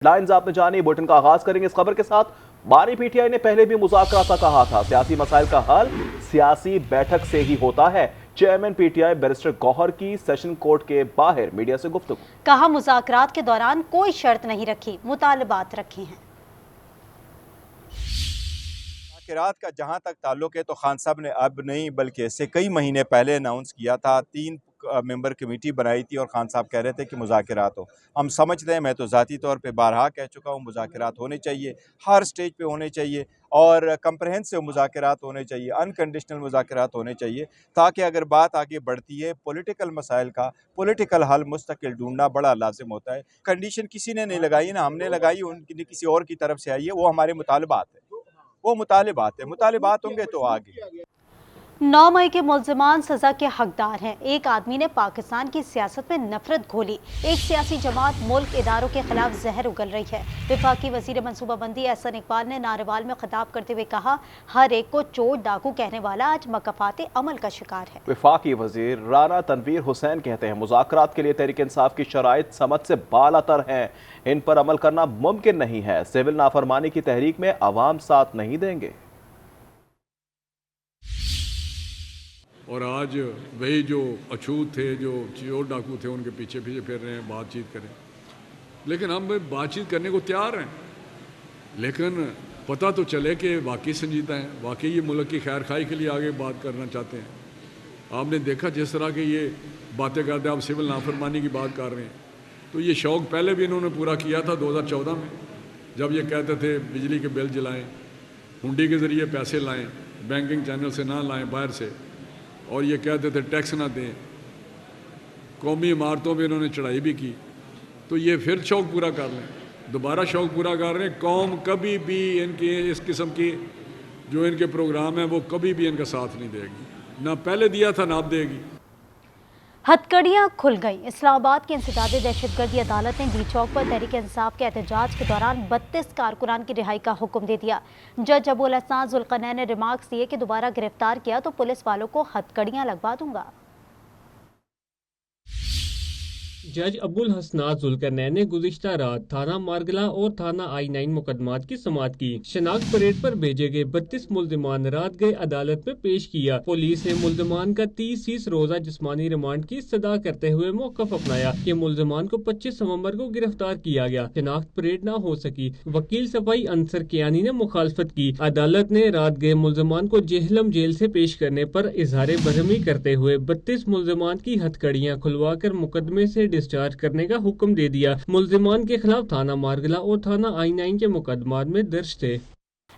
Lines آپ نے جانی، بلٹن کا آغاز کریں گے اس خبر کے ساتھ۔ بانی پی ٹی آئی نے پہلے بھی مذاکرات کا کہا تھا، سیاسی مسائل کا حل سیاسی بیٹھک سے ہی ہوتا ہے۔ Chairman P T I barrister Gohar کی سیشن کورٹ کے باہر میڈیا سے گفتگو۔ کہا مذاکرات کے دوران کوئی شرط نہیں رکھی، مطالبات رکھے ہیں۔ مذاکرات کا جہاں تک تعلق ہے تو خان صاحب نے اب نہیں بلکہ اس سے کئی مہینے پہلے اناؤنس کیا تھا، 3 ممبر کمیٹی بنائی تھی اور خان صاحب کہہ رہے تھے کہ مذاکرات ہو۔ ہم سمجھتے ہیں، میں تو ذاتی طور پہ بارہا کہہ چکا ہوں، مذاکرات ہونے چاہیے، ہر سٹیج پہ ہونے چاہیے اور کمپریہنسو مذاکرات ہونے چاہیے، انکنڈیشنل مذاکرات ہونے چاہیے، تاکہ اگر بات آگے بڑھتی ہے پولیٹیکل مسائل کا پولیٹیکل حل مستقل ڈھونڈنا بڑا لازم ہوتا ہے۔ کنڈیشن کسی نے نہیں لگائی، نہ ہم نے لگائی، ان کی کسی اور کی طرف سے آئی ہے، وہ ہمارے مطالبات ہیں، وہ مطالبات ہوں گے تو آگے۔ 9 مئی کے ملزمان سزا کے حقدار ہیں۔ ایک آدمی نے پاکستان کی سیاست میں نفرت گھولی، ایک سیاسی جماعت ملک اداروں کے خلاف زہر اگل رہی ہے۔ وفاقی وزیر منصوبہ بندی احسن اقبال نے ناروال میں خطاب کرتے ہوئے کہا، ہر ایک کو چور ڈاکو کہنے والا آج مکافات عمل کا شکار ہے۔ وفاقی وزیر رانا تنویر حسین کہتے ہیں، مذاکرات کے لیے تحریک انصاف کی شرائط سمجھ سے بالاتر ہیں، ان پر عمل کرنا ممکن نہیں ہے۔ سول نافرمانی کی تحریک میں عوام ساتھ نہیں دیں گے۔ اور آج وہی جو اچھوت تھے، جو چور ڈاکو تھے، ان کے پیچھے پھر رہے ہیں، بات چیت کریں، لیکن ہم بات چیت کرنے کو تیار ہیں، لیکن پتہ تو چلے کہ واقعی سنجیدہ ہیں، واقعی یہ ملک کی خیر خواہی کے لیے آگے بات کرنا چاہتے ہیں۔ آپ نے دیکھا جس طرح کہ یہ باتیں کرتے ہیں، آپ سول نافرمانی کی بات کر رہے ہیں، تو یہ شوق پہلے بھی انہوں نے پورا کیا تھا 2014 میں، جب یہ کہتے تھے بجلی کے بل جلائیں، ہنڈی کے ذریعے پیسے لائیں، بینکنگ چینل سے نہ لائیں باہر سے، اور یہ کہتے تھے ٹیکس نہ دیں، قومی عمارتوں پہ انہوں نے چڑھائی بھی کی، تو یہ پھر شوق پورا کر لیں، دوبارہ شوق پورا کر رہے ہیں۔ قوم کبھی بھی ان کی اس قسم کی جو ان کے پروگرام ہیں وہ کبھی بھی ان کا ساتھ نہیں دے گی، نہ پہلے دیا تھا نہ اب دے گی۔ ہتکڑیاں کھل گئیں۔ اسلام آباد کی انسداد دہشت گردی عدالت نے ڈی چوک پر تحریک انصاف کے احتجاج کے دوران 32 کارکنان کی رہائی کا حکم دے دیا۔ جج ابو الحسن ذوالقرنین نے ریمارکس دیے کہ دوبارہ گرفتار کیا تو پولیس والوں کو ہتکڑیاں لگوا دوں گا۔ جج ابو الحسنات ذوالقرنین نے گزشتہ رات تھانہ مارگلہ اور تھانہ I-9 مقدمات کی سماعت کی۔ شناخت پریڈ پر بھیجے گئے 32 ملزمان رات گئے عدالت میں پیش کیا۔ پولیس نے ملزمان کا 30 روزہ جسمانی ریمانڈ کی استدعا کرتے ہوئے موقف اپنایا کہ ملزمان کو 25 نومبر کو گرفتار کیا گیا، شناخت پریڈ نہ ہو سکی۔ وکیل صفائی انصر کیانی نے مخالفت کی۔ عدالت نے رات گئے ملزمان کو جہلم جیل سے پیش کرنے پر اظہار برہمی کرتے ہوئے 32 ملزمان کی ہتکڑیاں کھلوا کر مقدمے سے ڈسچارج کرنے کا حکم دے دیا۔ ملزمان کے خلاف تھانہ مارگلہ اور تھانہ I-9 کے مقدمات میں درج تھے۔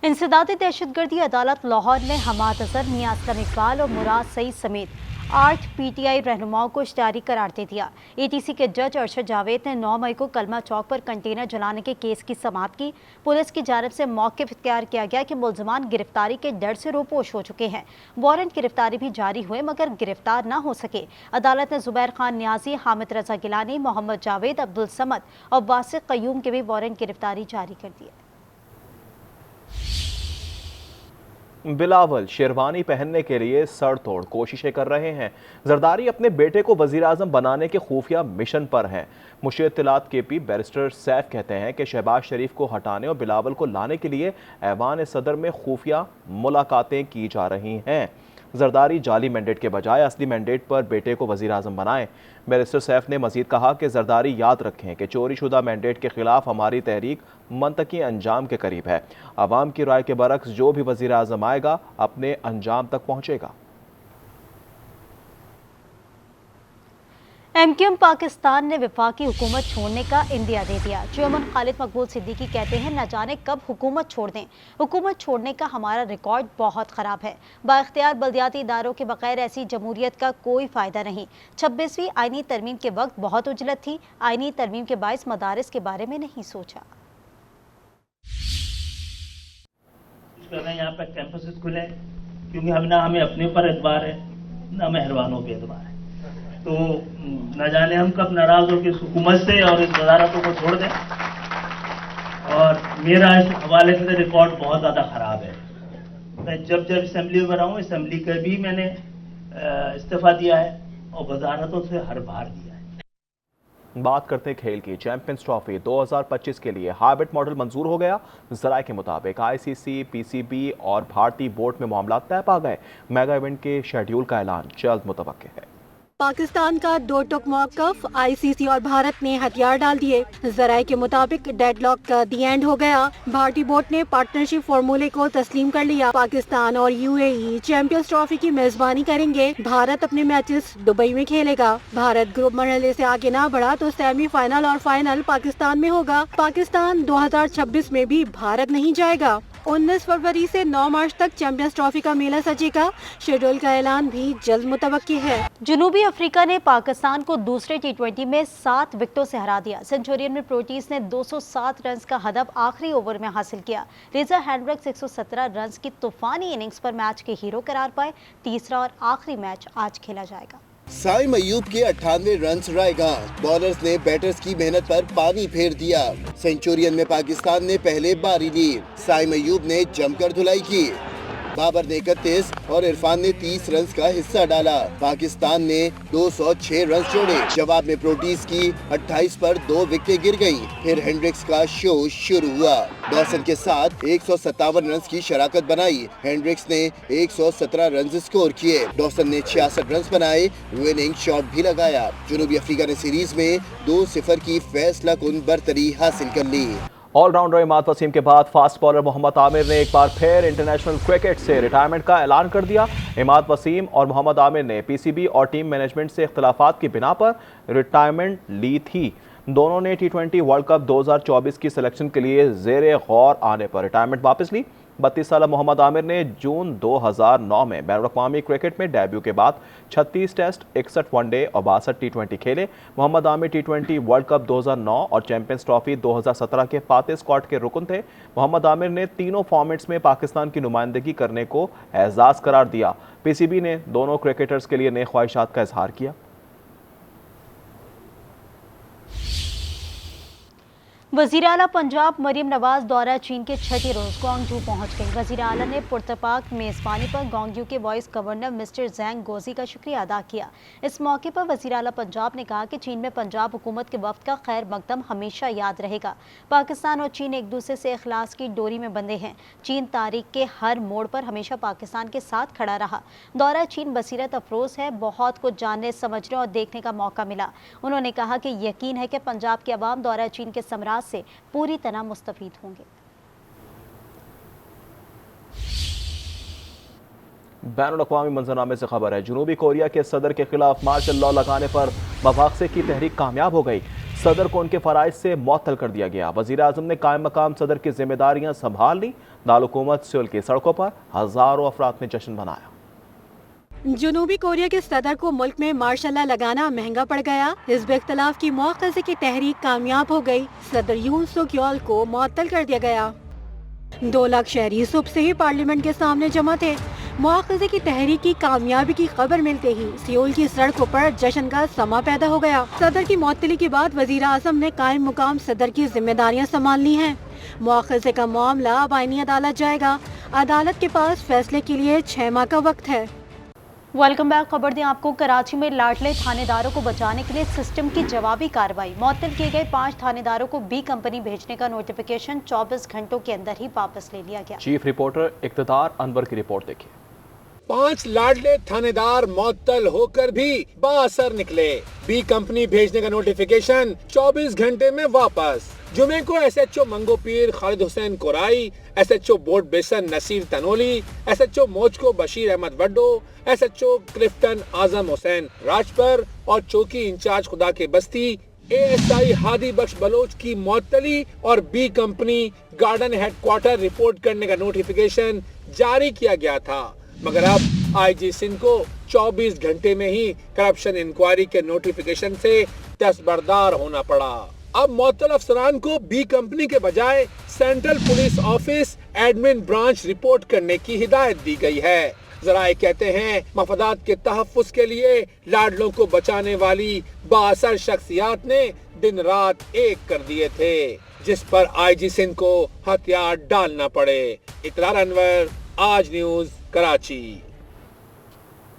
انسداد دہشت گردی عدالت لاہور نے حماد اظہر، میاں اسلم اقبال اور مراد سعید سمیت 8 پی ٹی آئی رہنماؤں کو اشتہاری قرار دے دیا۔ اے ٹی سی کے جج ارشد جاوید نے 9 مئی کو کلمہ چوک پر کنٹینر جلانے کے کیس کی سماعت کی۔ پولیس کی جانب سے موقف اختیار کیا گیا کہ ملزمان گرفتاری کے ڈر سے روپوش ہو چکے ہیں، وارنٹ گرفتاری بھی جاری ہوئے مگر گرفتار نہ ہو سکے۔ عدالت نے زبیر خان نیازی، حامد رضا گیلانی، محمد جاوید، عبدالصمد اور واسق قیوم کے بھی وارنٹ گرفتاری جاری کر دیے۔ بلاول شیروانی پہننے کے لیے سڑ توڑ کوششیں کر رہے ہیں۔ زرداری اپنے بیٹے کو وزیر اعظم بنانے کے خفیہ مشن پر ہیں۔ مشیر اطلاعات کے پی بیرسٹر سیف کہتے ہیں کہ شہباز شریف کو ہٹانے اور بلاول کو لانے کے لیے ایوان صدر میں خفیہ ملاقاتیں کی جا رہی ہیں۔ زرداری جعلی مینڈیٹ کے بجائے اصلی مینڈیٹ پر بیٹے کو وزیر اعظم بنائیں۔ بیرسٹر سیف نے مزید کہا کہ زرداری یاد رکھیں کہ چوری شدہ مینڈیٹ کے خلاف ہماری تحریک منطقی انجام کے قریب ہے۔ عوام کی رائے کے برعکس جو بھی وزیر اعظم آئے گا اپنے انجام تک پہنچے گا۔ ایم کیو ایم پاکستان نے وفاقی حکومت چھوڑنے کا اندیا دے دیا۔ چیئرمین خالد مقبول صدیقی کہتے ہیں، نہ جانے کب حکومت چھوڑ دیں، حکومت چھوڑنے کا ہمارا ریکارڈ بہت خراب ہے۔ بااختیار بلدیاتی اداروں کے بغیر ایسی جمہوریت کا کوئی فائدہ نہیں۔ 26ویں آئینی ترمیم کے وقت بہت عجلت تھی، آئینی ترمیم کے باعث مدارس کے بارے میں نہیں سوچا۔ یہاں پہ کیمپسز کھلے کیونکہ ہمیں اپنے اوپر اعتبار ہے، نہ مہربانوں پہ اعتبار ہے، تو نہ جانے ہم کب ناراض ہو کے اس حکومت سے اور اس وزارتوں کو چھوڑ دیں۔ اور میرا اس حوالے سے ریکارڈ بہت زیادہ خراب ہے۔ میں جب اسمبلی میں رہا ہوں، اسمبلی کا بھی میں نے استعفیٰ دیا ہے اور وزارتوں سے ہر بار دیا ہے۔ بات کرتے ہیں کھیل کی۔ چیمپئنز ٹرافی 2025 کے لیے ہائبرڈ ماڈل منظور ہو گیا۔ ذرائع کے مطابق آئی سی سی، پی سی بی اور بھارتی بورڈ میں معاملات طے پا گئے۔ میگا ایونٹ کے شیڈیول کا اعلان جلد متوقع ہے۔ پاکستان کا دو ٹوک موقف، آئی سی سی اور بھارت نے ہتھیار ڈال دیے۔ ذرائع کے مطابق ڈیڈ لاک کا دی اینڈ ہو گیا۔ بھارتی بورڈ نے پارٹنرشپ فارمولے کو تسلیم کر لیا۔ پاکستان اور you a E champions trophy کی میزبانی کریں گے۔ بھارت اپنے میچز دبئی میں کھیلے گا۔ بھارت گروپ مرحلے سے آگے نہ بڑھا تو سیمی فائنل اور فائنل پاکستان میں ہوگا۔ پاکستان 2026 میں بھی بھارت نہیں جائے گا۔ 19 فروری سے 9 مارچ تک چیمپئنز ٹرافی کا میلہ سجے گا۔ شیڈول کا اعلان بھی جلد متوقع ہے۔ جنوبی افریقہ نے پاکستان کو دوسرے T20 میں 7 وکٹوں سے ہرا دیا۔ سنچورین میں پروٹیز نے 207 رنز کا ہدف آخری اوور میں حاصل کیا۔ ریزا ہینڈرکس 117 رنز کی طوفانی اننگز پر میچ کے ہیرو قرار پائے۔ تیسرا اور آخری میچ آج کھیلا جائے گا۔ سائم ایوب کے 98 رنز رائے گاں۔ بالرز نے بیٹرز کی محنت پر پانی پھیر دیا۔ سینچورین میں پاکستان نے پہلے باری لی۔ سائم ایوب نے جم کر دھلائی کی۔ بابر نے 31 اور عرفان نے 30 رنز کا حصہ ڈالا۔ پاکستان نے 206 رنز جوڑے۔ جواب میں پروٹیز کی 28 پر 2 وکٹیں گر گئیں۔ پھر ہینڈرکس کا شو شروع ہوا۔ ڈاسن کے ساتھ 157 رنز کی شراکت بنائی۔ ہینڈرکس نے 117 رنز سکور کیے۔ ڈاسن نے 66 رنز بنائے۔ وننگ شاٹ بھی لگایا۔ جنوبی افریقہ نے سیریز میں 2-0 کی فیصلہ کن برتری حاصل کر لی۔ آل راؤنڈر اماد وسیم کے بعد فاسٹ بالر محمد عامر نے ایک بار پھر انٹرنیشنل کرکٹ سے ریٹائرمنٹ کا اعلان کر دیا۔ اماد وسیم اور محمد عامر نے پی سی بی اور ٹیم مینجمنٹ سے اختلافات کی بنا پر ریٹائرمنٹ لی تھی۔ دونوں نے T20 ورلڈ کپ 2024 کی سلیکشن کے لیے زیر غور آنے پر ریٹائرمنٹ واپس لی۔ 32 سالہ محمد عامر نے جون 2009 میں بین الاقوامی کرکٹ میں ڈیبیو کے بعد 36 ٹیسٹ، 61 ون ڈے اور 62 T20 کھیلے۔ محمد عامر T20 ورلڈ کپ 2009 اور چیمپئنز ٹرافی 2017 کے فاتح اسکواڈ کے رکن تھے۔ محمد عامر نے تینوں فارمیٹس میں پاکستان کی نمائندگی کرنے کو اعزاز قرار دیا۔ پی سی بی نے دونوں کرکٹرز کے لیے نیک خواہشات کا اظہار کیا۔ وزیر اعلیٰ پنجاب مریم نواز دورہ چین کے چھٹے روز گوانگجو پہنچ گئی۔ وزیر اعلیٰ نے پرتپاک میزبانی پر گوانگجو کے وائس گورنر مسٹر زینگ گوزی کا شکریہ ادا کیا۔ اس موقع پر وزیر اعلیٰ پنجاب نے کہا کہ چین میں پنجاب حکومت کے وفد کا خیر مقدم ہمیشہ یاد رہے گا۔ پاکستان اور چین ایک دوسرے سے اخلاص کی ڈوری میں بندھے ہیں۔ چین تاریخ کے ہر موڑ پر ہمیشہ پاکستان کے ساتھ کھڑا رہا۔ دورہ چین بصیرت افروز ہے، بہت کچھ جاننے، سمجھنے اور دیکھنے کا موقع ملا۔ انہوں نے کہا کہ یقین ہے کہ پنجاب کے عوام دورہ چین کے ثمرات سے پوری طرح مستفید ہوں گے۔ بین الاقوامی منظرنامے سے خبر ہے، جنوبی کوریا کے صدر کے خلاف مارشل لاء لگانے پر مواخذے کی تحریک کامیاب ہو گئی۔ صدر کو ان کے فرائض سے معطل کر دیا گیا۔ وزیر اعظم نے قائم مقام صدر کی ذمہ داریاں سنبھال لیں۔ دارالحکومت سیول کی سڑکوں پر ہزاروں افراد نے جشن منایا۔ جنوبی کوریا کے صدر کو ملک میں مارشل لاء لگانا مہنگا پڑ گیا۔ حزب اختلاف کی مواخذے کی تحریک کامیاب ہو گئی۔ صدر یون سوک یول کو معطل کر دیا گیا۔ 2 لاکھ شہری صبح سے ہی پارلیمنٹ کے سامنے جمع تھے۔ مواخذے کی تحریک کی کامیابی کی خبر ملتے ہی سیول کی سڑکوں پر جشن کا سما پیدا ہو گیا۔ صدر کی معطلی کے بعد وزیر اعظم نے قائم مقام صدر کی ذمہ داریاں سنبھال لی ہیں۔ مواخذے کا معاملہ اب آئینی عدالت جائے گا۔ عدالت کے پاس فیصلے کے لیے 6 ماہ کا وقت ہے۔ Welcome back. خبر دیں آپ کو، کراچی میں لاٹلے تھانے داروں کو بچانے کے لیے سسٹم کی جوابی کارروائی۔ معطل کیے گئے 5 تھانے داروں کو بی کمپنی بھیجنے کا نوٹیفیکیشن 24 گھنٹوں کے اندر ہی واپس لے لیا گیا۔ چیف رپورٹر اقتدار انور کی رپورٹ دیکھیے۔ 5 لاڈلے تھانے دار معطل ہو کر بھی بااثر نکلے۔ بی کمپنی بھیجنے کا نوٹیفیکیشن 24 گھنٹے میں واپس۔ جمعے کو S H O Manghopir Khalid Hussain Korai, S H O Boat Basin Naseer Tanoli, S H O Mochko Bashir Ahmed Wadho, S H O Clifton Azam Hussain Rajpar اور چوکی انچارج خدا کے بستی اے ایس آئی ہادی بخش بلوچ کی معطلی اور B company garden headquarter report کرنے کا نوٹیفیکیشن جاری کیا گیا تھا، مگر اب آئی جی سندھ کو 24 گھنٹے میں ہی کرپشن انکوائری کے نوٹیفیکیشن سے دستبردار ہونا پڑا۔ اب معطل افسران کو بی کمپنی کے بجائے central police office admin branch report کرنے کی ہدایت دی گئی ہے۔ ذرائع کہتے ہیں مفادات کے تحفظ کے لیے لاڈلوں کو بچانے والی بااثر شخصیات نے دن رات ایک کر دیے تھے، جس پر آئی جی سندھ کو ہتھیار ڈالنا پڑے۔ اقرار انور، آج نیوز، کراچی۔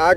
8